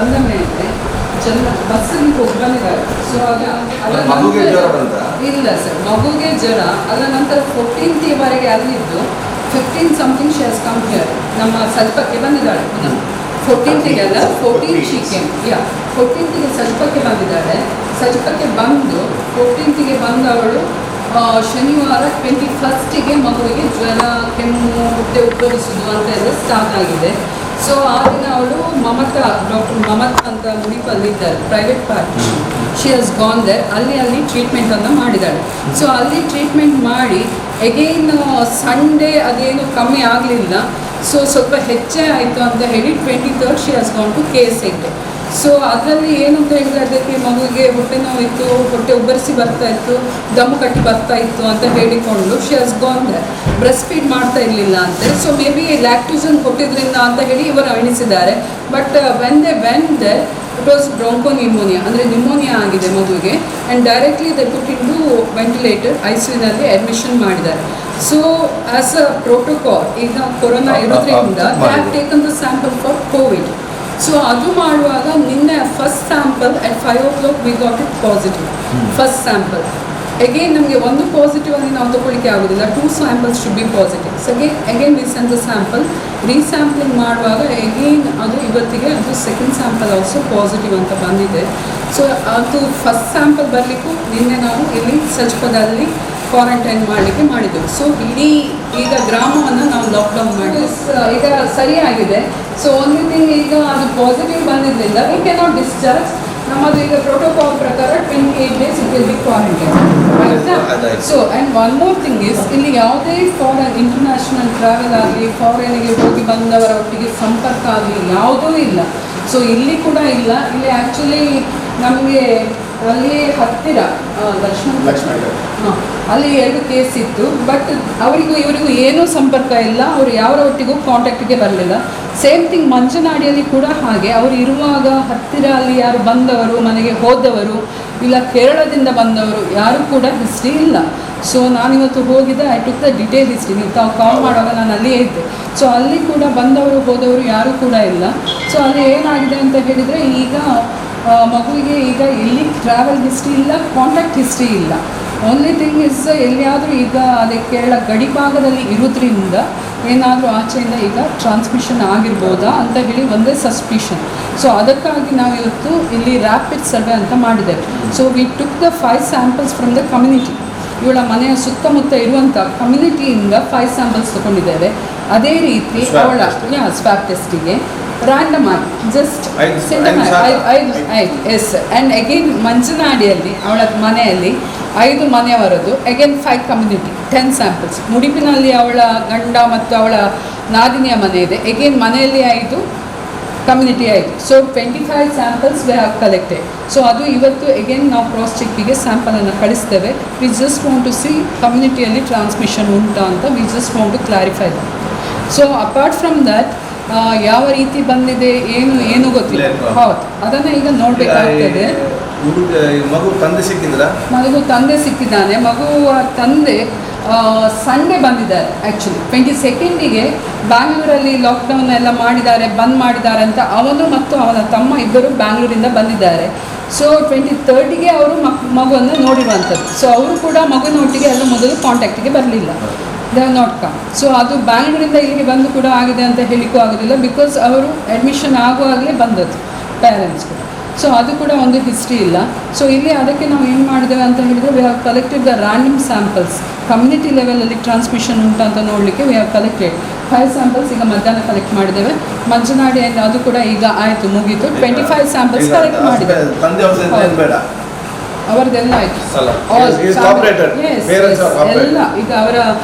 ಬಂದ ಮೇಲೆ ಬಸ್ಸಲ್ಲಿ ಹೋಗಿ ಬಂದಿದ್ದಾರೆ. ಸೊ ಇಲ್ಲ ಸರ್, ಮಗುಗೆ ಜ್ವರ. ಅದರ ನಂತರ 14th ಅಲ್ಲಿದ್ದು 15 something she has come here. ನಮ್ಮ ಸ್ವಲ್ಪಕ್ಕೆ ಬಂದಿದ್ದಾಳೆ. 14th ಅಲ್ಲ, 14th she came. 14th ಸ್ವಲ್ಪಕ್ಕೆ ಬಂದಿದ್ದಾಳೆ. ಸ್ವಲ್ಪಕ್ಕೆ ಬಂದು 14th ಬಂದವಳು ಶನಿವಾರ 21st ಮಗುವಿಗೆ ಜ್ವರ, ಕೆಮ್ಮು, ಹೊಟ್ಟೆ ಉಬ್ಬರಿಸುವುದು ಅಂತ ಎಲ್ಲ ಸ್ಟಾರ್ಟ್ ಆಗಿದೆ. ಸೊ ಆ ದಿನ ಅವಳು ಡಾಕ್ಟರ್ ಮಮತಾ ಅಂತ ಮುಡಿಪಲ್ಲಿದ್ದಾರೆ, private practice. She has gone there. ಅಲ್ಲಿ ಟ್ರೀಟ್ಮೆಂಟನ್ನು ಮಾಡಿದ್ದಾಳೆ. ಸೊ ಅಲ್ಲಿ ಟ್ರೀಟ್ಮೆಂಟ್ ಮಾಡಿ ಎಗೈನ್ ಸಂಡೇ ಅದೇನು ಕಮ್ಮಿ ಆಗಲಿಲ್ಲ. ಸೊ ಸ್ವಲ್ಪ ಹೆಚ್ಚೇ ಆಯಿತು ಅಂತ ಹೇಳಿ 23rd she has gone to KSH. So ಅದರಲ್ಲಿ ಏನು ಅಂತ ಹೇಳಿದ್ರೆ ಅದಕ್ಕೆ ಮಗುವಿಗೆ ಹೊಟ್ಟೆ ನೋವಿತ್ತು, ಹೊಟ್ಟೆ ಉಬ್ಬರಿಸಿ ಬರ್ತಾ ಇತ್ತು, ದಮ್ಮು ಕಟ್ಟಿ ಬರ್ತಾ ಇತ್ತು ಅಂತ ಹೇಳಿಕೊಂಡು she has gone there. Breast feed ಮಾಡ್ತಾ ಇರಲಿಲ್ಲ ಅಂತೆ. ಸೊ ಮೇ ಬಿ ಲ್ಯಾಕ್ಟೋಜನ್ ಕೊಟ್ಟಿದ್ರಿಂದ ಅಂತ ಹೇಳಿ ಇವರು ಎಣಿಸಿದ್ದಾರೆ. But when there it was bronchopneumonia, ಅಂದರೆ ನಿಮೋನಿಯಾ ಆಗಿದೆ ಮಗುವಿಗೆ. And directly they put into ventilator, ICUನಲ್ಲಿ ಅಡ್ಮಿಷನ್ ಮಾಡಿದ್ದಾರೆ. ಸೊ ಆ್ಯಸ್ ಅ ಪ್ರೋಟೋಕಾಲ್, ಈಗ ಕೊರೋನಾ ಇರೋದ್ರಿಂದ they have taken the sample for COVID. So ಅದು ಮಾಡುವಾಗ ನಿನ್ನೆ first sample at 5 o'clock we got it positive. First sample again ನಮಗೆ ಒಂದು positive ಅಲ್ಲಿ ನಾವು ತಗೊಳ್ಳಿಕ್ಕೆ ಆಗೋದಿಲ್ಲ. 2 samples should be positive. So again we send the sample. Resampling ಮಾಡುವಾಗ ಅಗೇನ್ ಅದು ಇವತ್ತಿಗೆ ಅದು ಸೆಕೆಂಡ್ ಸ್ಯಾಂಪಲ್ ಆಲ್ಸೋ ಪಾಸಿಟಿವ್ ಅಂತ ಬಂದಿದೆ. ಸೊ ಅದು ಫಸ್ಟ್ ಸ್ಯಾಂಪಲ್ ಬರಲಿಕ್ಕೂ ನಿನ್ನೆ ನಾವು ಇಲ್ಲಿ ಸಜ್ಪದಲ್ಲಿ ಕ್ವಾರಂಟೈನ್ ಮಾಡಲಿಕ್ಕೆ ಮಾಡಿದ್ದೆವು. ಸೊ ಇಡೀ ಈಗ ಗ್ರಾಮವನ್ನು ನಾವು ಲಾಕ್ಡೌನ್ ಮಾಡಿ ಈಗ ಸರಿಯಾಗಿದೆ. ಸೊ ಓನ್ಲಿ ಥಿಂಗ್, ಈಗ ಅದು ಪಾಸಿಟಿವ್ ಬಂದಿದ್ದರಿಂದ ವಿ ಕ್ಯಾನ್ ನಾಟ್ ಡಿಸ್ಚಾರ್ಜ್. ನಮ್ಮದು ಈಗ ಪ್ರೋಟೋಕಾಲ್ ಪ್ರಕಾರ 28 days it will be quarantine. So and one more thing is, ಇಲ್ಲಿ ಯಾವುದೇ ಫಾರಿನ್ ಇಂಟರ್ನ್ಯಾಷನಲ್ ಟ್ರಾವೆಲ್ ಆಗಲಿ, ಫಾರಿನ್ಗೆ ಹೋಗಿ ಬಂದವರ ಒಟ್ಟಿಗೆ ಸಂಪರ್ಕ ಆಗಲಿ ಯಾವುದೂ ಇಲ್ಲ. ಸೊ ಇಲ್ಲಿ ಕೂಡ ಇಲ್ಲ. ಇಲ್ಲಿ ಆ್ಯಕ್ಚುಲಿ ನಮಗೆ ಅಲ್ಲಿ ಹತ್ತಿರ ಅಲ್ಲಿ 2 ಕೇಸ್ ಇತ್ತು. ಬಟ್ ಅವರಿಗೂ ಇವರಿಗೂ ಏನೂ ಸಂಪರ್ಕ ಇಲ್ಲ. ಅವರು ಯಾರ ಒಟ್ಟಿಗೂ ಕಾಂಟ್ಯಾಕ್ಟಿಗೆ ಬರಲಿಲ್ಲ. ಸೇಮ್ ಥಿಂಗ್ ಮಂಜನಾಡಿಯಲ್ಲಿ ಕೂಡ ಹಾಗೆ. ಅವರು ಇರುವಾಗ ಹತ್ತಿರ ಅಲ್ಲಿ ಯಾರು ಬಂದವರು, ಮನೆಗೆ ಹೋದವರು, ಇಲ್ಲ ಕೇರಳದಿಂದ ಬಂದವರು ಯಾರೂ ಕೂಡ ಹಿಸ್ಟ್ರಿ ಇಲ್ಲ. ಸೊ ನಾನಿವತ್ತು ಹೋಗಿದ್ದೆ, I took the detail history. ನೀವು ತಾವು ಕಾಲ್ ಮಾಡುವಾಗ ನಾನು ಅಲ್ಲಿಯೇ ಇದ್ದೆ. ಸೊ ಅಲ್ಲಿ ಕೂಡ ಬಂದವರು ಹೋದವರು ಯಾರೂ ಕೂಡ ಇಲ್ಲ. ಸೊ ಅಲ್ಲಿ ಏನಾಗಿದೆ ಅಂತ ಹೇಳಿದರೆ, ಈಗ ಮಗುವಿಗೆ ಈಗ ಎಲ್ಲಿ ಟ್ರಾವೆಲ್ ಹಿಸ್ಟ್ರಿ ಇಲ್ಲ, ಕಾಂಟ್ಯಾಕ್ಟ್ ಹಿಸ್ಟ್ರಿ ಇಲ್ಲ. ಓನ್ಲಿ ಥಿಂಗ್ ಇಸ್, ಎಲ್ಲಿಯಾದರೂ ಈಗ ಅದೇ ಕೇರಳ ಗಡಿ ಭಾಗದಲ್ಲಿ ಇರೋದ್ರಿಂದ ಏನಾದರೂ ಆಚೆಯಿಂದ ಈಗ ಟ್ರಾನ್ಸ್ಮಿಷನ್ ಆಗಿರ್ಬೋದಾ ಅಂತ ಹೇಳಿ ಒಂದೇ ಸಸ್ಪಿಷನ್. ಸೊ ಅದಕ್ಕಾಗಿ ನಾವು ಇವತ್ತು ಇಲ್ಲಿ ರ್ಯಾಪಿಡ್ ಸರ್ವೆ ಅಂತ ಮಾಡಿದ್ದೇವೆ. So we took the 5 samples from the community. ಇವಳ ಮನೆಯ ಸುತ್ತಮುತ್ತ ಇರುವಂಥ ಕಮ್ಯುನಿಟಿಯಿಂದ 5 samples ತಗೊಂಡಿದ್ದೇವೆ. ಅದೇ ರೀತಿ ಅವಳ ಸ್ವ್ಯಾಬ್ ಟೆಸ್ಟಿಗೆ ರ್ಯಾಂಡಮ್ ಆಗಿ ಜಸ್ಟ್ 5 ಎಸ್. ಆ್ಯಂಡ್ ಅಗೇನ್ ಮಂಜನಾಡಿಯಲ್ಲಿ ಅವಳ ಮನೆಯಲ್ಲಿ 5 ಮನೆಯವರದು, ಅಗೇನ್ 5 ಕಮ್ಯುನಿಟಿ, 10 samples. ಮುಡಿಪಿನಲ್ಲಿ ಅವಳ ಗಂಡ ಮತ್ತು ಅವಳ ನಾದಿನಿಯ ಮನೆ ಇದೆ. ಅಗೇನ್ ಮನೆಯಲ್ಲಿ 5, community 5. So 25 samples we have collected. So ಅದು ಇವತ್ತು ಅಗೇನ್ ನಾವು ಕ್ರಾಸ್ ಚೆಕ್ಕಿಗೆ ಸ್ಯಾಂಪಲನ್ನು ಕಳಿಸ್ತೇವೆ. We just want to see ಕಮ್ಯುನಿಟಿಯಲ್ಲಿ ಟ್ರಾನ್ಸ್ಮಿಷನ್ ಉಂಟಾ ಅಂತ. We just want to clarify that. So apart from that ಯಾವ ರೀತಿ ಬಂದಿದೆ ಏನು ಗೊತ್ತಿಲ್ಲ. ಹೌದು, ಅದನ್ನು ಈಗ ನೋಡಬೇಕಾಗ್ತದೆ. ಮಗು ತಂದೆ ಸಿಕ್ಕಿದ್ದಾನೆ. ಮಗುವ ತಂದೆ ಸಂಡೇ ಬಂದಿದ್ದಾರೆ. ಆ್ಯಕ್ಚುಲಿ 22nd ಬ್ಯಾಂಗ್ಳೂರಲ್ಲಿ ಲಾಕ್ಡೌನ್ ಎಲ್ಲ ಮಾಡಿದ್ದಾರೆ, ಬಂದ್ ಮಾಡಿದ್ದಾರೆ ಅಂತ ಅವನು ಮತ್ತು ಅವನ ತಮ್ಮ ಇಬ್ಬರು ಬ್ಯಾಂಗ್ಳೂರಿಂದ ಬಂದಿದ್ದಾರೆ. ಸೊ 23rd ಅವರು ಮಗುವನ್ನು ನೋಡಿರುವಂಥದ್ದು. ಸೊ ಅವರು ಕೂಡ ಮಗುವಿನೊಟ್ಟಿಗೆ ಎಲ್ಲ ಮೊದಲು ಕಾಂಟ್ಯಾಕ್ಟಿಗೆ ಬರಲಿಲ್ಲ. They have not come. So ಅದು ಬ್ಯಾಂಗ್ಳೂರಿಂದ ಇಲ್ಲಿಗೆ ಬಂದು ಕೂಡ ಆಗಿದೆ ಅಂತ ಹೇಳಿಕ್ಕೂ ಆಗೋದಿಲ್ಲ. ಬಿಕಾಸ್ ಅವರು ಅಡ್ಮಿಷನ್ ಆಗುವಾಗಲೇ ಬಂದದ್ದು ಪೇರೆಂಟ್ಸ್ ಕೂಡ. ಸೊ ಅದು ಕೂಡ ಒಂದು ಹಿಸ್ಟ್ರಿ ಇಲ್ಲ. ಸೊ ಇಲ್ಲಿ ಅದಕ್ಕೆ ನಾವು ಏನು ಮಾಡಿದ್ದೇವೆ ಅಂತ ಹೇಳಿದರೆ, V have collected the random samples. Community ಲೆವೆಲಲ್ಲಿ ಟ್ರಾನ್ಸ್ಮಿಷನ್ ಉಂಟು ಅಂತ ನೋಡಲಿಕ್ಕೆ ವಿ ಹ್ಯಾವ್ ಕಲೆಕ್ಟೆಡ್ 5 samples ಈಗ ಮಧ್ಯಾಹ್ನ ಕಲೆಕ್ಟ್ ಮಾಡಿದ್ದೇವೆ. ಮಂಜನಾಡಿಯಲ್ಲಿ ಅದು ಕೂಡ ಈಗ ಆಯಿತು, ಮುಗೀತು. 25 samples ಕಲೆಕ್ಟ್ ಮಾಡಿದ್ದೇವೆ. ಅವರದೆಲ್ಲ ಆಯಿತು ಎಲ್ಲ. ಈಗ ಅವರ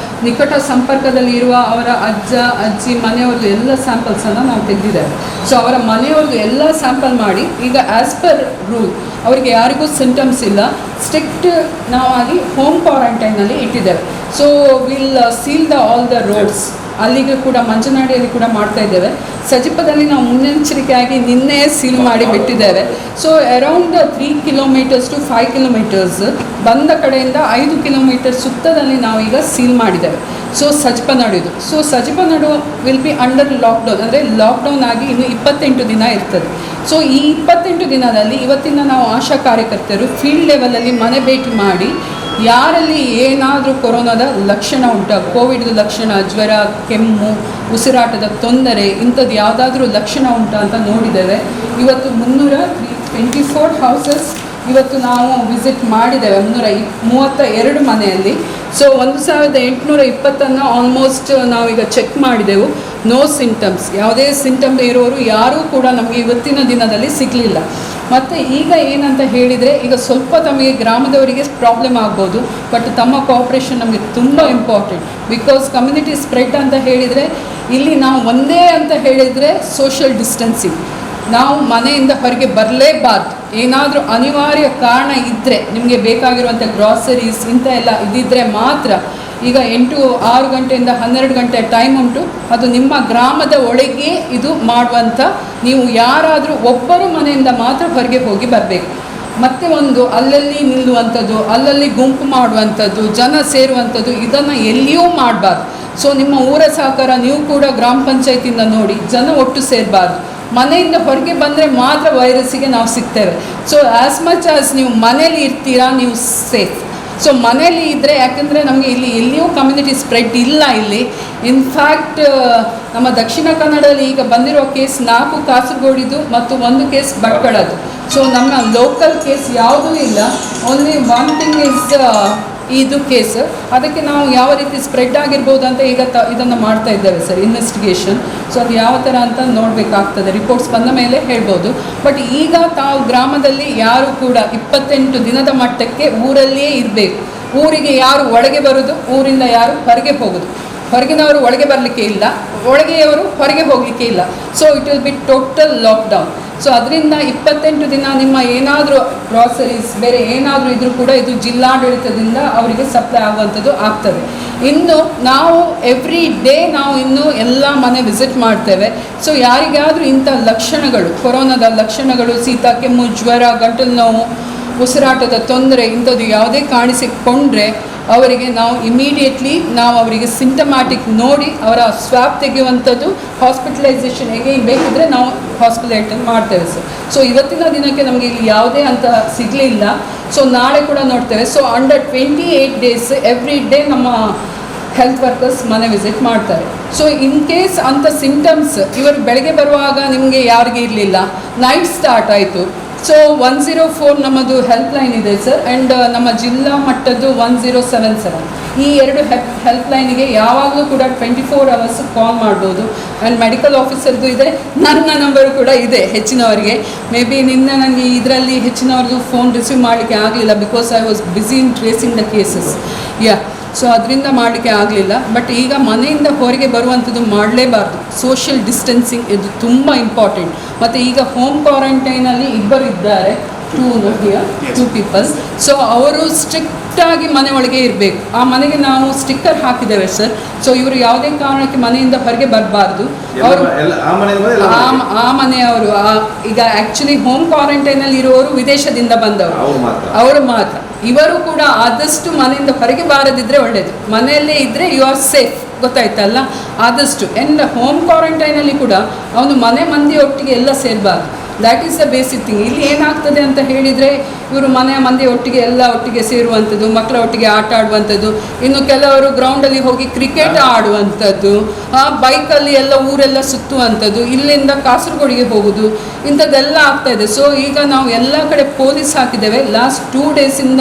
ನಿಕಟ ಸಂಪರ್ಕದಲ್ಲಿ ಇರುವ ಅವರ ಅಜ್ಜ ಅಜ್ಜಿ ಮನೆಯವ್ರದ್ದು ಎಲ್ಲ ಸ್ಯಾಂಪಲ್ಸನ್ನು ನಾವು ತೆಗೆದಿದ್ದೇವೆ. ಸೊ ಅವರ ಮನೆಯವ್ರದ್ದು ಎಲ್ಲ ಸ್ಯಾಂಪಲ್ ಮಾಡಿ ಈಗ ಆ್ಯಸ್ ಪರ್ ರೂಲ್ ಅವರಿಗೆ ಯಾರಿಗೂ ಸಿಂಟಮ್ಸ್ ಇಲ್ಲ, ಸ್ಟ್ರಿಕ್ಟ್ ನಾವಾಗಿ ಹೋಮ್ ಕ್ವಾರಂಟೈನಲ್ಲಿ ಇಟ್ಟಿದ್ದೇವೆ. So will seal all the roads. ಅಲ್ಲಿಗೆ ಕೂಡ ಮಂಜನಾಡಿಯಲ್ಲಿ ಕೂಡ ಮಾಡ್ತಾ ಇದ್ದೇವೆ. ಸಜಿಪದಲ್ಲಿ ನಾವು ಮುನ್ನೆಚ್ಚರಿಕೆಯಾಗಿ ನಿನ್ನೆ ಸೀಲ್ ಮಾಡಿ ಬಿಟ್ಟಿದ್ದೇವೆ. So around 3 kilometers to 5 kilometers ಬಂದ ಕಡೆಯಿಂದ 5 kilometers ಸುತ್ತದಲ್ಲಿ ನಾವೀಗ ಸೀಲ್ ಮಾಡಿದ್ದೇವೆ. So Sajipanadu so Sajipanadu will be under lockdown, ಅಂದರೆ ಲಾಕ್ಡೌನ್ ಆಗಿ ಇನ್ನು 28 ದಿನ ಇರ್ತದೆ. ಸೊ ಈ 28 ದಿನದಲ್ಲಿ ಇವತ್ತಿನ ನಾವು ಆಶಾ ಕಾರ್ಯಕರ್ತರು ಫೀಲ್ಡ್ ಲೆವೆಲಲ್ಲಿ ಮನೆ ಭೇಟಿ ಮಾಡಿ ಯಾರಲ್ಲಿ ಏನಾದರೂ ಕೊರೋನಾದ ಲಕ್ಷಣ ಉಂಟಾ, ಕೋವಿಡ್ದು ಲಕ್ಷಣ, ಜ್ವರ, ಕೆಮ್ಮು, ಉಸಿರಾಟದ ತೊಂದರೆ ಇಂಥದ್ದು ಯಾವುದಾದ್ರೂ ಲಕ್ಷಣ ಉಂಟಾ ಅಂತ ನೋಡಿದ್ದೇವೆ. ಇವತ್ತು 324 ಹೌಸಸ್ ಇವತ್ತು ನಾವು ವಿಸಿಟ್ ಮಾಡಿದ್ದೇವೆ, 332 ಮನೆಯಲ್ಲಿ. ಸೊ 1820 ಆಲ್ಮೋಸ್ಟ್ ನಾವೀಗ ಚೆಕ್ ಮಾಡಿದೆವು. ನೋ ಸಿಂಟಮ್ಸ್, ಯಾವುದೇ ಸಿಂಟಮ್ ಇರೋರು ಯಾರೂ ಕೂಡ ನಮಗೆ ಇವತ್ತಿನ ದಿನದಲ್ಲಿ ಸಿಗಲಿಲ್ಲ. ಮತ್ತು ಈಗ ಏನಂತ ಹೇಳಿದರೆ, ಈಗ ಸ್ವಲ್ಪ ತಮಗೆ ಗ್ರಾಮದವರಿಗೆ ಪ್ರಾಬ್ಲಮ್ ಆಗ್ಬೋದು, ಬಟ್ ತಮ್ಮ ಕೋಆಪ್ರೇಷನ್ ನಮಗೆ ತುಂಬ ಇಂಪಾರ್ಟೆಂಟ್. ಬಿಕಾಸ್ ಕಮ್ಯುನಿಟಿ ಸ್ಪ್ರೆಡ್ ಅಂತ ಹೇಳಿದರೆ ಇಲ್ಲಿ ನಾವು ಒಂದೇ ಅಂತ ಹೇಳಿದರೆ ಸೋಷಿಯಲ್ ಡಿಸ್ಟೆನ್ಸಿಂಗ್. ನಾವು ಮನೆಯಿಂದ ಹೊರಗೆ ಬರಲೇಬಾರ್ದು. ಏನಾದರೂ ಅನಿವಾರ್ಯ ಕಾರಣ ಇದ್ದರೆ, ನಿಮಗೆ ಬೇಕಾಗಿರುವಂಥ ಗ್ರಾಸರೀಸ್ ಇಂಥ ಎಲ್ಲ ಇದ್ದಿದ್ದರೆ ಮಾತ್ರ. ಈಗ 6 ಗಂಟೆಯಿಂದ 12 ಗಂಟೆ ಟೈಮ್ ಉಂಟು, ಅದು ನಿಮ್ಮ ಗ್ರಾಮದ ಒಳಗೆ ಇದು ಮಾಡುವಂಥ, ನೀವು ಯಾರಾದರೂ ಒಬ್ಬರು ಮನೆಯಿಂದ ಮಾತ್ರ ಹೊರಗೆ ಹೋಗಿ ಬರಬೇಕು. ಮತ್ತು ಒಂದು ಅಲ್ಲಲ್ಲಿ ನಿಲ್ಲುವಂಥದ್ದು, ಅಲ್ಲಲ್ಲಿ ಗುಂಪು ಮಾಡುವಂಥದ್ದು, ಜನ ಸೇರುವಂಥದ್ದು, ಇದನ್ನು ಎಲ್ಲಿಯೂ ಮಾಡಬಾರ್ದು. ಸೊ ನಿಮ್ಮ ಊರ ಸಹಕಾರ ನೀವು ಕೂಡ ಗ್ರಾಮ ಪಂಚಾಯತಿಯಿಂದ ನೋಡಿ, ಜನ ಒಟ್ಟು ಸೇರಬಾರ್ದು. ಮನೆಯಿಂದ ಹೊರಗೆ ಬಂದರೆ ಮಾತ್ರ ವೈರಸ್ಸಿಗೆ ನಾವು ಸಿಗ್ತೇವೆ. ಸೊ ಆ್ಯಸ್ ಮಚ್ ಆಸ್ ನೀವು ಮನೇಲಿ ಇರ್ತೀರಾ, ನೀವು ಸೇಫ್. ಸೊ ಮನೇಲಿ ಇದ್ದರೆ, ಯಾಕೆಂದರೆ ನಮಗೆ ಇಲ್ಲಿ ಎಲ್ಲಿಯೂ ಕಮ್ಯುನಿಟಿ ಸ್ಪ್ರೆಡ್ ಇಲ್ಲ ಇಲ್ಲಿ. ಇನ್ಫ್ಯಾಕ್ಟ್ ನಮ್ಮ ದಕ್ಷಿಣ ಕನ್ನಡದಲ್ಲಿ ಈಗ ಬಂದಿರೋ ಕೇಸ್ 4 ಕಾಸರಗೋಡಿದು ಮತ್ತು 1 ಕೇಸ್ ಭಟ್ಕಳದ್ದು. ಸೊ ನಮ್ಮ ಲೋಕಲ್ ಕೇಸ್ ಯಾವುದೂ ಇಲ್ಲ. ಓನ್ಲಿ ಒನ್ ಥಿಂಗ್ ಇಸ್ ಇದು ಕೇಸ್. ಅದಕ್ಕೆ ನಾವು ಯಾವ ರೀತಿ ಸ್ಪ್ರೆಡ್ ಆಗಿರ್ಬೋದು ಅಂತ ಈಗ ಇದನ್ನು ಮಾಡ್ತಾ ಇದ್ದೇವೆ ಸರ್, ಇನ್ವೆಸ್ಟಿಗೇಷನ್. ಸೊ ಅದು ಯಾವ ಥರ ಅಂತ ನೋಡಬೇಕಾಗ್ತದೆ, ರಿಪೋರ್ಟ್ಸ್ ಬಂದ ಮೇಲೆ ಹೇಳ್ಬೋದು. ಬಟ್ ಈಗ ತಾವು ಗ್ರಾಮದಲ್ಲಿ ಯಾರು ಕೂಡ 28 ದಿನದ ಮಟ್ಟಕ್ಕೆ ಊರಲ್ಲಿಯೇ ಇರಬೇಕು. ಊರಿಗೆ ಯಾರು ಒಳಗೆ ಬರೋದು, ಊರಿಂದ ಯಾರು ಹೊರಗೆ ಹೋಗೋದು. ಹೊರಗಿನವರು ಒಳಗೆ ಬರಲಿಕ್ಕೆ ಇಲ್ಲ, ಒಳಗೆಯವರು ಹೊರಗೆ ಹೋಗಲಿಕ್ಕೆ ಇಲ್ಲ. So it will be total lockdown. So ಅದರಿಂದ 28 ದಿನ ನಿಮ್ಮ ಏನಾದರೂ ಗ್ರಾಸರೀಸ್ ಬೇರೆ ಏನಾದರೂ ಇದ್ರೂ ಕೂಡ ಇದು ಜಿಲ್ಲಾಡಳಿತದಿಂದ ಅವರಿಗೆ ಸಪ್ಲೈ ಆಗುವಂಥದ್ದು ಆಗ್ತದೆ. ಇನ್ನು ನಾವು ಎವ್ರಿ ಡೇ ನಾವು ಇನ್ನು ಎಲ್ಲ ಮನೆ ವಿಸಿಟ್ ಮಾಡ್ತೇವೆ. ಸೊ ಯಾರಿಗಾದರೂ ಇಂಥ ಲಕ್ಷಣಗಳು, ಕೊರೋನಾದ ಲಕ್ಷಣಗಳು, ಶೀತ, ಕೆಮ್ಮು, ಜ್ವರ, ಗಂಟಲು ನೋವು, ಉಸಿರಾಟದ ತೊಂದರೆ ಇಂಥದ್ದು ಯಾವುದೇ ಕಾಣಿಸಿಕೊಂಡ್ರೆ ಅವರಿಗೆ ನಾವು ಇಮಿಡಿಯೇಟ್ಲಿ ಅವರಿಗೆ ಸಿಂಟಮ್ಯಾಟಿಕ್ ನೋಡಿ ಅವರ ಸ್ವ್ಯಾಬ್ ತೆಗೆಯುವಂಥದ್ದು, ಹಾಸ್ಪಿಟಲೈಸೇಷನ್ ಎಗೈನ್ ಬೇಕಿದ್ರೆ ನಾವು ಹಾಸ್ಪಿಟಲೈಸೇಷನ್ ಮಾಡ್ತೇವೆ ಸರ್. ಸೊ ಇವತ್ತಿನ ದಿನಕ್ಕೆ ನಮಗೆ ಇಲ್ಲಿ ಯಾವುದೇ ಅಂತ ಸಿಗಲಿಲ್ಲ. ಸೊ ನಾಳೆ ಕೂಡ ನೋಡ್ತೇವೆ. So under 28 days every day ನಮ್ಮ ಹೆಲ್ತ್ ವರ್ಕರ್ಸ್ ಮನೆ ವಿಸಿಟ್ ಮಾಡ್ತಾರೆ. ಸೊ ಇನ್ ಕೇಸ್ ಅಂಥ ಸಿಂಟಮ್ಸ್ ಇವರು ಬೆಳಗ್ಗೆ ಬರುವಾಗ ನಿಮಗೆ ಯಾರಿಗೆ ಇರಲಿಲ್ಲ, ನೈಟ್ ಸ್ಟಾರ್ಟ್ ಆಯಿತು. ಸೊ 104 ನಮ್ಮದು ಹೆಲ್ಪ್ ಲೈನ್ ಇದೆ ಸರ್, ಆ್ಯಂಡ್ ನಮ್ಮ ಜಿಲ್ಲಾ ಮಟ್ಟದ್ದು 1077. ಈ 2 ಹೆಲ್ಪ್ ಲೈನಿಗೆ ಯಾವಾಗಲೂ ಕೂಡ 24 ಅವರ್ಸ್ ಕಾಲ್ ಮಾಡ್ಬೋದು. ಆ್ಯಂಡ್ ಮೆಡಿಕಲ್ ಆಫೀಸರ್ದು ಇದೆ, ನನ್ನ ನಂಬರು ಕೂಡ ಇದೆ ಹೆಚ್ಚಿನವರಿಗೆ. ಮೇ ಬಿ ನಿನ್ನೆ ನನಗೆ ಇದರಲ್ಲಿ ಹೆಚ್ಚಿನವ್ರದ್ದು ಫೋನ್ ರಿಸೀವ್ ಮಾಡಲಿಕ್ಕೆ ಆಗಲಿಲ್ಲ, because I was busy in tracing the cases. So ಅದರಿಂದ ಮಾಡಲಿಕ್ಕೆ ಆಗಲಿಲ್ಲ. ಬಟ್ ಈಗ ಮನೆಯಿಂದ ಹೊರಗೆ ಬರುವಂಥದ್ದು ಮಾಡಲೇಬಾರ್ದು. ಸೋಷಿಯಲ್ ಡಿಸ್ಟೆನ್ಸಿಂಗ್ ಇದು ತುಂಬ ಇಂಪಾರ್ಟೆಂಟ್. ಮತ್ತು ಈಗ ಹೋಮ್ ಕ್ವಾರಂಟೈನಲ್ಲಿ 2 ಇದ್ದಾರೆ, 2 ಪೀಪಲ್ಸ್. ಸೊ ಅವರು ಸ್ಟ್ರಿಕ್ಟಾಗಿ ಮನೆ ಒಳಗೆ ಇರಬೇಕು. ಆ ಮನೆಗೆ ನಾವು ಸ್ಟಿಕ್ಕರ್ ಹಾಕಿದ್ದೇವೆ ಸರ್. ಸೊ ಇವರು ಯಾವುದೇ ಕಾರಣಕ್ಕೆ ಮನೆಯಿಂದ ಹೊರಗೆ ಬರಬಾರ್ದು. ಅವರು ಆ ಮನೆಯವರು ಈಗ ಆ್ಯಕ್ಚುಲಿ ಹೋಮ್ ಕ್ವಾರಂಟೈನಲ್ಲಿ ಇರುವವರು ವಿದೇಶದಿಂದ ಬಂದವರು, ಅವರು ಮಾತ್ರ. ಇವರು ಕೂಡ ಆದಷ್ಟು ಮನೆಯಿಂದ ಹೊರಗೆ ಬಾರದಿದ್ದರೆ ಒಳ್ಳೆಯದು. ಮನೆಯಲ್ಲೇ ಇದ್ದರೆ ಯು ಆರ್ ಸೇಫ್, ಗೊತ್ತಾಯ್ತಲ್ಲ. ಆದಷ್ಟು ಆ್ಯಂಡ್ ಹೋಮ್ ಕ್ವಾರಂಟೈನಲ್ಲಿ ಕೂಡ ಅವನು ಮನೆ ಮಂದಿ ಒಟ್ಟಿಗೆ ಎಲ್ಲ ಸೇರಬಾರ್ದು. That is the basic thing. ಇಲ್ಲಿ ಏನಾಗ್ತದೆ ಅಂತ ಹೇಳಿದರೆ, ಇವರು ಮನೆಯ ಮಂದಿ ಒಟ್ಟಿಗೆ ಸೇರುವಂಥದ್ದು, ಮಕ್ಕಳ ಒಟ್ಟಿಗೆ ಆಟ ಆಡುವಂಥದ್ದು, ಇನ್ನು ಕೆಲವರು ಗ್ರೌಂಡಲ್ಲಿ ಹೋಗಿ ಕ್ರಿಕೆಟ್ ಆಡುವಂಥದ್ದು, ಬೈಕಲ್ಲಿ ಎಲ್ಲ ಊರೆಲ್ಲ ಸುತ್ತುವಂಥದ್ದು, ಇಲ್ಲಿಂದ ಕಾಸರಗೋಡಿಗೆ ಹೋಗೋದು, ಇಂಥದ್ದೆಲ್ಲ ಆಗ್ತಾಯಿದೆ. ಸೊ ಈಗ ನಾವು ಎಲ್ಲ ಕಡೆ ಪೊಲೀಸ್ ಹಾಕಿದ್ದೇವೆ. ಲಾಸ್ಟ್ 2 ಡೇಸಿಂದ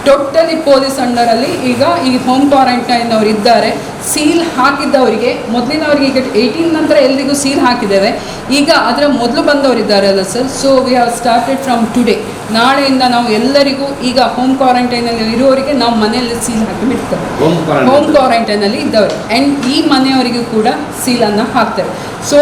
ಟೋಟಲಿ ಪೊಲೀಸ್ ಅಂಡರಲ್ಲಿ ಈಗ ಈ ಹೋಮ್ ಕ್ವಾರಂಟೈನ್ ಅವರು ಇದ್ದಾರೆ. ಸೀಲ್ ಹಾಕಿದ್ದವರಿಗೆ, ಮೊದಲಿನವರಿಗೆ ಈಗ 18 ನಂತರ ಎಲ್ರಿಗೂ ಸೀಲ್ ಹಾಕಿದ್ದೇವೆ. ಈಗ ಅದರ ಮೊದಲು ಬಂದವರಿದ್ದಾರೆ ಅಲ್ಲ sir. So we have started from today. ನಾಳೆಯಿಂದ ನಾವು ಎಲ್ಲರಿಗೂ ಈಗ ಹೋಮ್ ಕ್ವಾರಂಟೈನಲ್ಲಿ ಇರೋರಿಗೆ ನಾವು ಮನೆಯಲ್ಲಿ ಸೀಲ್ ಹಾಕಿ ಬಿಡ್ತೇವೆ, ಹೋಮ್ ಕ್ವಾರಂಟೈನಲ್ಲಿ ಇದ್ದವರು. ಆ್ಯಂಡ್ ಈ ಮನೆಯವರಿಗೂ ಕೂಡ ಸೀಲನ್ನು ಹಾಕ್ತೇವೆ. ಸೊ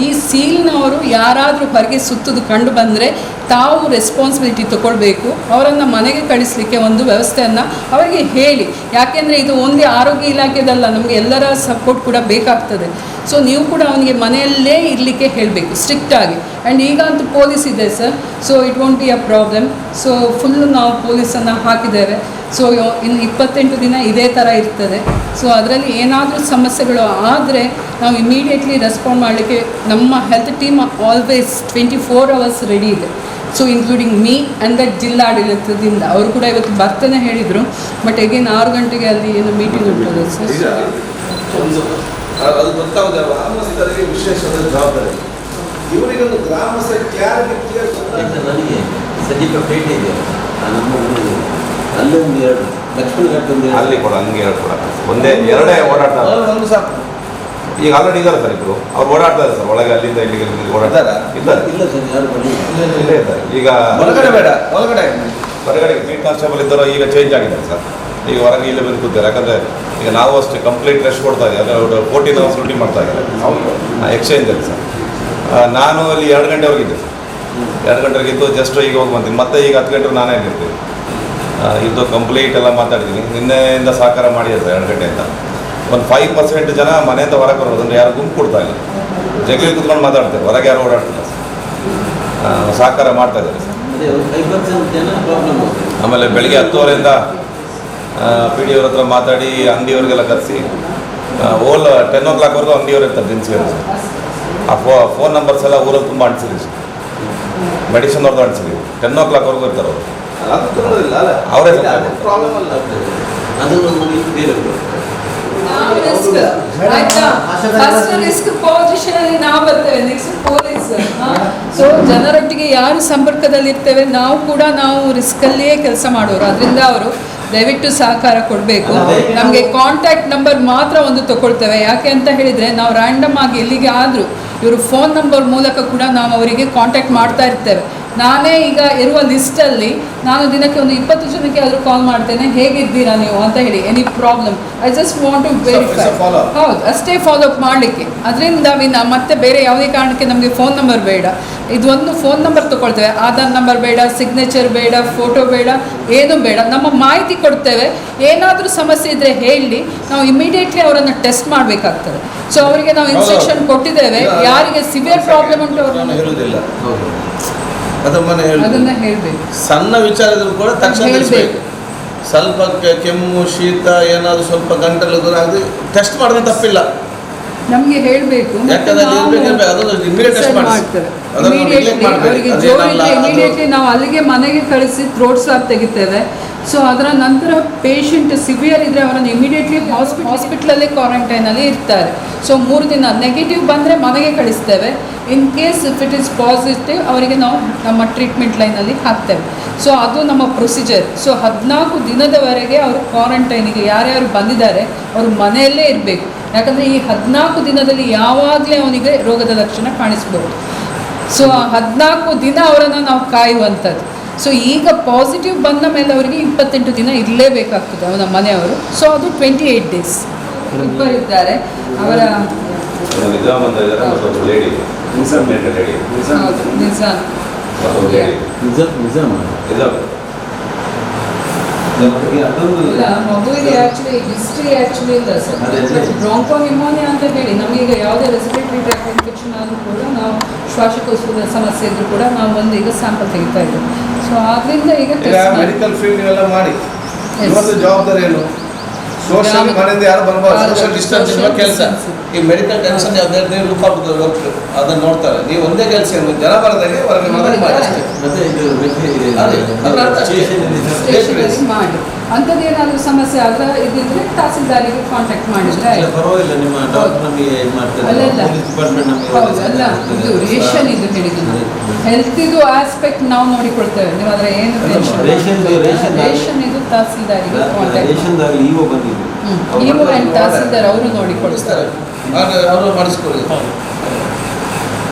ಈ ಸೀಲ್ನವರು ಯಾರಾದರೂ ಹೊರಗೆ ಸುತ್ತೋದು ಕಂಡು ಬಂದರೆ ತಾವು ರೆಸ್ಪಾನ್ಸಿಬಿಲಿಟಿ ತಗೊಳ್ಬೇಕು. ಅವರನ್ನು ಮನೆಗೆ ಕಳಿಸಲಿಕ್ಕೆ ಒಂದು ವ್ಯವಸ್ಥೆಯನ್ನು ಅವರಿಗೆ ಹೇಳಿ. ಯಾಕೆಂದರೆ ಇದು ಒಂದೇ ಆರೋಗ್ಯ ಇಲಾಖೆದಲ್ಲ, ನಮಗೆ ಎಲ್ಲರ ಸಪೋರ್ಟ್ ಕೂಡ ಬೇಕಾಗ್ತದೆ. ಸೊ ನೀವು ಕೂಡ ಅವನಿಗೆ ಮನೆಯಲ್ಲೇ ಇರಲಿಕ್ಕೆ ಹೇಳಬೇಕು ಸ್ಟ್ರಿಕ್ಟಾಗಿ. ಆ್ಯಂಡ್ ಈಗ ಅಂತೂ ಪೊಲೀಸ್ ಇದೆ sir, so it won't be a problem. So full ನಾವು ಪೊಲೀಸನ್ನು ಹಾಕಿದ್ದೇವೆ. ಸೊ ಇನ್ನು 28 ದಿನ ಇದೇ ಥರ ಇರ್ತದೆ. ಸೊ ಅದರಲ್ಲಿ ಏನಾದರೂ ಸಮಸ್ಯೆಗಳು ಆದರೆ ನಾವು ಇಮಿಡಿಯೇಟ್ಲಿ ರೆಸ್ಪಾಂಡ್ ಮಾಡಲಿಕ್ಕೆ ನಮ್ಮ health team always 24 hours ready ಇದೆ. So including me and that ಜಿಲ್ಲಾಡಳಿತದಿಂದ ಅವರು ಕೂಡ ಇವತ್ತು ಬರ್ತಾನೆ ಹೇಳಿದರು. ಬಟ್ ಅಗೇನ್ 6 ಗಂಟೆಗೆ ಅಲ್ಲಿ ಏನು ಮೀಟಿಂಗ್ ಉಂಟದೆ ಸರ್. ಅದು ಗೊತ್ತಾಗುತ್ತೆ ಗ್ರಾಮಸ್ಥರಿಗೆ ವಿಶೇಷವಾದ ಜವಾಬ್ದಾರಿ. ಇವರಿಗೊಂದು ಗ್ರಾಮಸ್ಥರ ಕ್ಲಾರಿಟಿ ನನಗೆ ಸದ್ಯಕ್ಕೆ ಪೇಟೆ ಇದೆ ನಮ್ಮ ಊರಿಗೆ, ಅಲ್ಲಿ ಒಂದು 2 ಲಕ್ಷ್ಮಣ ಘಾಟ್ ಒಂದು ಅಲ್ಲಿ ಕೂಡ ಹಂಗೆ ಎರಡು ಕೂಡ ಒಂದೇ ಎರಡೇ ಓಡಾಡ್ತಾರೆ. ಒಂದು ಸಾಕು. ಈಗ ಆಲ್ರೆಡಿ ಇದ್ದಾರೆ ಸರ್ ಇಬ್ಬರು, ಅವ್ರು ಓಡಾಡ್ತಾರೆ ಸರ್ ಒಳಗೆ, ಅಲ್ಲಿಂದ ಇಲ್ಲಿಗೆ ಓಡಾಡ್ತಾರೆ ಇದ್ದಾರೆ. ಇಲ್ಲ ಸರ್, ಯಾರು ಬಂದಿಲ್ಲ. ಇಲ್ಲೇ ಇದ್ದಾರೆ. ಈಗ ಹೊರಗಡೆ ಬೇಡ, ಹೊರಗಡೆ ಬೀಟ್ ಕಾನ್ಸ್ಟೇಬಲ್ ಇದ್ದಾರೋ ಈಗ ಚೇಂಜ್ ಆಗಿದ್ದಾರೆ ಸರ್. ಈಗ ಹೊರಗೆ ಇಲ್ಲೇ ಬಂದು ಕೂತಾರೆ. ಯಾಕಂದರೆ ಈಗ ನಾವು ಅಷ್ಟೇ ಕಂಪ್ಲೀಟ್ ರೆಸ್ಟ್ ಕೊಡ್ತಾ ಇದ್ದೀವಿ. ಅಂದರೆ 14 hours ಡ್ಯೂಟಿ ಮಾಡ್ತಾ ಇದ್ದಾರೆ ಎಕ್ಸ್ಚೇಂಜಲ್ಲಿ ಸರ್. ನಾನು ಅಲ್ಲಿ 2 ಗಂಟೆವರೆಗಿದ್ದೆ ಸರ್. 2 ಗಂಟೆಗಿದ್ದು ಜಸ್ಟ್ ಈಗ ಹೋಗಿ ಬಂತೀನಿ. ಮತ್ತೆ ಈಗ 10 ಗಂಟೆ ನಾನೇ ಇರ್ತೀನಿ. ಇದು ಕಂಪ್ಲೀಟ್ ಎಲ್ಲ ಮಾತಾಡಿದ್ದೀನಿ. ನಿನ್ನೆಯಿಂದ ಸಹಕಾರ ಮಾಡಿದೆ ಸರ್ 2 ಗಂಟೆಯಿಂದ. ಒಂದು 5% ಜನ ಮನೆಯಿಂದ ಹೊರಗೆ ಬರೋದು, ಅಂದರೆ ಯಾರು ಗುಂಪು ಕೊಡ್ತಾ ಇಲ್ಲ, ಜಗಲಿ ಕುತ್ಕೊಂಡು ಮಾತಾಡ್ತಾರೆ, ಹೊರಗೆ ಯಾರು ಓಡಾಡ್ತಿಲ್ಲ ಸರ್. ಸಹಕಾರ ಮಾಡ್ತಾ ಇದ್ದಾರೆ ಸರ್. ಅದೇ ಒಂದು 5% ಜನ ಪ್ರಾಬ್ಲಮ್ ಆಗುತ್ತೆ. ಆಮೇಲೆ ಬೆಳಿಗ್ಗೆ 10 ಪಿ ಡಿ ಅವ್ರ ಹತ್ರ ಮಾತಾಡಿ ಅಂಗಡಿಯವ್ರಿಗೆಲ್ಲ ಕರೆಸಿ ಓಲ್ 10 o'clockವರೆಗೂ ಅಂಗಡಿಯವ್ರು ಇರ್ತಾರೆ ದಿನಸಿಯವರು ಸರ್. ಆ ಫೋನ್ ನಂಬರ್ಸ್ ಎಲ್ಲ ಊರಲ್ಲಿ ತುಂಬ ಅಂಟಿಸಿದ್ವಿ ಸರ್. ಮೆಡಿಸಿನ್ ಅವ್ರದ್ದು ಅಂಟಿಸಿದ್ವಿ. 10 o'clockವರೆಗೂ ಇರ್ತಾರೆ ಅವರು. ಅದು ತೊಗೊಳೋದಿಲ್ಲ ಅಲ್ಲ, ಅವರೇ ಪ್ರಾಬ್ಲಮ್ ಅಲ್ಲ. ಅದನ್ನು ನೋಡಿ ಬೇರೆ ಆಯ್ತಾ, ಫಸ್ಟ್ ರಿಸ್ಕ್ ಪೊಸಿಷನ್ ಅಲ್ಲಿ ನಾವು ಬರ್ತೇವೆ, ನೆಕ್ಸ್ಟ್ ಪೊಲೀಸ್. ಸೊ ಜನರೊಟ್ಟಿಗೆ ಯಾರು ಸಂಪರ್ಕದಲ್ಲಿ ಇರ್ತೇವೆ ನಾವು ರಿಸ್ಕಲ್ಲಿಯೇ ಕೆಲಸ ಮಾಡೋರು. ಅದರಿಂದ ಅವರು ದಯವಿಟ್ಟು ಸಹಕಾರ ಕೊಡಬೇಕು. ನಮಗೆ ಕಾಂಟ್ಯಾಕ್ಟ್ ನಂಬರ್ ಮಾತ್ರ ಒಂದು ತಗೊಳ್ತೇವೆ. ಯಾಕೆ ಅಂತ ಹೇಳಿದರೆ ನಾವು ರ್ಯಾಂಡಮ್ ಆಗಿ ಎಲ್ಲಿಗೆ ಆದರೂ ಇವರು ಫೋನ್ ನಂಬರ್ ಮೂಲಕ ಕೂಡ ನಾವು ಅವರಿಗೆ ಕಾಂಟ್ಯಾಕ್ಟ್ ಮಾಡ್ತಾ ಇರ್ತೇವೆ. ನಾನೇ ಈಗ ಇರುವ ಲಿಸ್ಟಲ್ಲಿ ನಾನು ದಿನಕ್ಕೆ ಒಂದು 20 ಜನಕ್ಕೆ ಆದರೂ ಕಾಲ್ ಮಾಡ್ತೇನೆ, ಹೇಗಿದ್ದೀರಾ ನೀವು ಅಂತ ಹೇಳಿ, any problem, I just want to verify. ಹೌದು, ಅಷ್ಟೇ ಫಾಲೋ ಅಪ್ ಮಾಡಲಿಕ್ಕೆ. ಅದರಿಂದ ಮತ್ತೆ ಬೇರೆ ಯಾವುದೇ ಕಾರಣಕ್ಕೆ ನಮಗೆ ಫೋನ್ ನಂಬರ್ ಬೇಡ. ಇದೊಂದು ಫೋನ್ ನಂಬರ್ ತೊಗೊಳ್ತೇವೆ, ಆಧಾರ್ ನಂಬರ್ ಬೇಡ, ಸಿಗ್ನೇಚರ್ ಬೇಡ, ಫೋಟೋ ಬೇಡ, ಏನೂ ಬೇಡ. ನಮ್ಮ ಮಾಹಿತಿ ಕೊಡ್ತೇವೆ. ಏನಾದರೂ ಸಮಸ್ಯೆ ಇದ್ದರೆ ಹೇಳಿ, ನಾವು ಇಮಿಡಿಯೇಟ್ಲಿ ಅವರನ್ನು ಟೆಸ್ಟ್ ಮಾಡಬೇಕಾಗ್ತದೆ. ಸೊ ಅವರಿಗೆ ನಾವು ಇನ್ಸ್ಟ್ರಕ್ಷನ್ ಕೊಟ್ಟಿದ್ದೇವೆ. ಯಾರಿಗೆ ಸಿವಿಯರ್ ಪ್ರಾಬ್ಲಮ್ ಉಂಟು ನಾನು ಹೇಳುವುದಿಲ್ಲ, ಹೌದು. ಅದನ್ನ ಹೇಳಬೇಕು. ಸಣ್ಣ ವಿಚಾರ ಇದ್ರೂ ಕೂಡ ತಕ್ಷಣ ತಿಳಿಸ್ಬೇಕು. ಸ್ವಲ್ಪ ಕೆಮ್ಮು, ಶೀತ, ಏನಾದರೂ ಸ್ವಲ್ಪ ಗಂಟಲು ದೂರ ಆಗಿ ಟೆಸ್ಟ್ ಮಾಡಿದ್ರೆ ತಪ್ಪಿಲ್ಲ. ನಮಗೆ ಹೇಳಬೇಕು. ಇಮಿಡಿಯೇಟ್ಲಿ ನಾವು ಅಲ್ಲಿಗೆ ಮನೆಗೆ ಕಳಿಸಿ ಥ್ರೋಟ್ ಸ್ವಾಬ್ ತೆಗಿತೇವೆ. ಸೊ ಅದರ ನಂತರ ಪೇಷಂಟ್ ಸಿವಿಯರ್ ಇದ್ದರೆ ಅವರನ್ನು ಇಮಿಡಿಯೇಟ್ಲಿ ಹಾಸ್ಪಿಟ್ಲಲ್ಲೇ ಕ್ವಾರಂಟೈನಲ್ಲಿ ಇರ್ತಾರೆ. ಸೊ 3 ದಿನ ನೆಗೆಟಿವ್ ಬಂದರೆ ಮನೆಗೆ ಕಳಿಸ್ತೇವೆ. In case if it is positive ಅವರಿಗೆ ನಾವು ನಮ್ಮ ಟ್ರೀಟ್ಮೆಂಟ್ ಲೈನಲ್ಲಿ ಹಾಕ್ತೇವೆ. ಸೊ ಅದು ನಮ್ಮ ಪ್ರೊಸೀಜರ್. ಸೊ 14 ದಿನದವರೆಗೆ ಅವರು ಕ್ವಾರಂಟೈನಿಗೆ ಯಾರ್ಯಾರು ಬಂದಿದ್ದಾರೆ ಅವರು ಮನೆಯಲ್ಲೇ ಇರಬೇಕು. ಯಾಕಂದರೆ ಈ 14 ದಿನದಲ್ಲಿ ಯಾವಾಗಲೇ ಅವನಿಗೆ ರೋಗದ ಲಕ್ಷಣ ಕಾಣಿಸ್ಬೋದು. ಸೊ ಆ 14 ದಿನ ಅವರನ್ನು ನಾವು ಕಾಯುವಂಥದ್ದು. ಸೊ ಈಗ ಪಾಸಿಟಿವ್ ಬಂದ ಮೇಲೆ ಅವರಿಗೆ 28 ದಿನ ಇರಲೇಬೇಕಾಗ್ತದೆ ಅವನ ಮನೆಯವರು. ಸೊ ಅದು 28 days. ಇಬ್ಬರಿದ್ದಾರೆ ಅವರ ನಿಜಾಮ್ ಅಂತ ಇದ್ದಾರೆ, ಮತ್ತೊಂದು ಲೇಡಿ ನಿಜಾಮ್ ಲೇಡಿ ನಿಜಾಮ್ ಇಲ್ಲ, ಮಗುವಿಗೆ ಆ್ಯಕ್ಚುಲಿ ಇಲ್ಲ ಸರ್. ಬ್ರಾಂಕೋ ನಿಮೋನಿಯಾ ಅಂತ ಹೇಳಿ ನಮಗೀಗ ಯಾವುದೇ ರೆಸ್ಪಿರೇಟರಿ ಟ್ರ್ಯಾಕ್ಟ್ ಇನ್ಫೆಕ್ಷನ್ ಆದರೂ ಕೂಡ ನಾವು ಶ್ವಾಸಕೋಶದ ಸಮಸ್ಯೆ ಇದ್ರೂ ಕೂಡ ನಾವು ಒಂದು ಈಗ ಸ್ಯಾಂಪಲ್ ತೆಗಿತಾ ಇದ್ದೇವೆ. ಸೊ ಆದ್ದರಿಂದ ಈಗ ಮೆಡಿಕಲ್ ಫೀಲ್ಡ್ ಎಲ್ಲ ಮಾಡಿ ಇವತ್ತು ಜವಾಬ್ದಾರಿ ಏನು? ಸೋಷಿಯಲ್ ಮನೆಯಿಂದ ಯಾರು ಬರಬಾರ್ದು, ಸೋಷಿಯಲ್ ಡಿಸ್ಟೆನ್ಸ್ ಇರುವ ಕೆಲಸ. ಈ ಮೆಡಿಕಲ್ ಟೆನ್ಷನ್ ಯಾವ್ದಾದ್ರು ನೀವು ಲುಕ್ ಆಗ್ತದೆ, ಡಾಕ್ಟರ್ ಅದನ್ನು ನೋಡ್ತಾರೆ. ನೀವು ಒಂದೇ ಕೆಲಸ ಏನು, ಜನ ಬರದಾಗೆ ಹೊರಗೆ ಮಾಡಿ ಮಾಡಿ. ಅಂಥದ್ದು ಏನಾದರೂ ಸಮಸ್ಯೆ ಆದರೆ ಇದ್ದಿದ್ರೆ ತಹಸೀಲ್ದಾರಿಗೆ ಕಾಂಟ್ಯಾಕ್ಟ್ ಮಾಡಿದ್ರೆ ಪರವಾಗಿಲ್ಲ. ನಿಮ್ಮ ಡಾಕ್ಟರ್ ನಮಗೆ ಇದು ಮಾಡ್ತಾರೆ, ಪೊಲೀಸ್ ಡಿಪಾರ್ಟ್ಮೆಂಟ್ ನಮಗೆ ಅಲ್ಲ. ಇದು ರೇಷನ್ ಇದು ಹೇಳಿದ್ದು ನಾವು ಹೆಲ್ತ್ ಇದು ಆಸ್ಪೆಕ್ಟ್ ನಾವು ನೋಡಿಕೊಳ್ತೇವೆ. ನೀವು ಅದರ ಏನು ರೇಷನ್ ಇದು ತಹಸೀಲ್ದಾರಿಗೆ ಕಾಂಟ್ಯಾಕ್ಟ್ ರೇಷನ್ದಾಗಲಿ ಇಒ ಬಂದಿದ್ದು, ಇಒ ಆ್ಯಂಡ್ ತಹಸೀಲ್ದಾರ್ ಅವರು ನೋಡಿಕೊಳ್ತಾರೆ. ಅವರು ಮಾಡಿಸ್ಕೊಳ್ಳಿ.